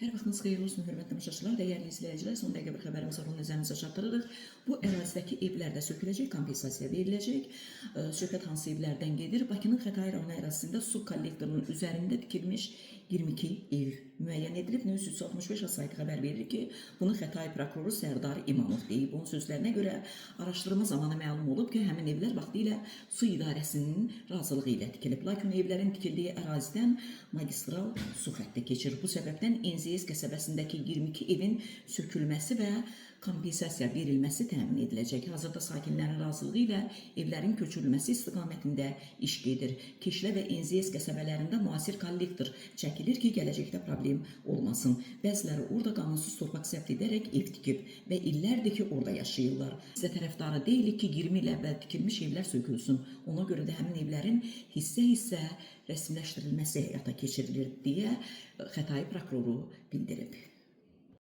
Hər vaxtınız xeyirli olsun, hörmətli tamaşaçılar, dəyərli izləyicilər. Son dəqiqə bir xəbərimiz var, onu nəzərinizə çatdırırıq. Bu ərazidəki evlərdə söküləcək, kompensasiya veriləcək. Söhbət hansı evlərdən gedir? Bakının Xətai rayonu ərazisində su kollektorunun üzərində tikilmiş 22 ev müəyyən edilib. Növ 365 saytı xəbər verir ki, bunu Xətai prokuroru Sərdar İmamov deyib. Onun sözlərinə görə araşdırma zamanı məlum olub ki, həmin evlər vaxtilə su idarəsinin razılığı ilə tikilib. Lakin evlərin tikildiyi ərazidən magistral su xətti keçir. Bu səbəbdən Enziyez qəsəbəsindəki 22 evin sökülməsi və kompensasiya verilməsi təmin ediləcək. Hazırda sakinlərin razılığı ilə evlərin köçürülməsi istiqamətində iş gedir. Keşlə və Enziyez qəsəbələrində müasir kollektor çəkilir ki, gələcəkdə problem olmasın. Bəziləri orada qanunsuz torpaq zəbt edərək ev tikib və illərdir ki, orada yaşayırlar. Bizə tərəfdarı deyilik ki, 20 il əvvəl tikilmiş evlər sökülsün. Ona görə də həmin evlərin hissə-hissə rəsmiləşdirilməsi həyata keçirilir deyə Xətai prokuroru bildirib.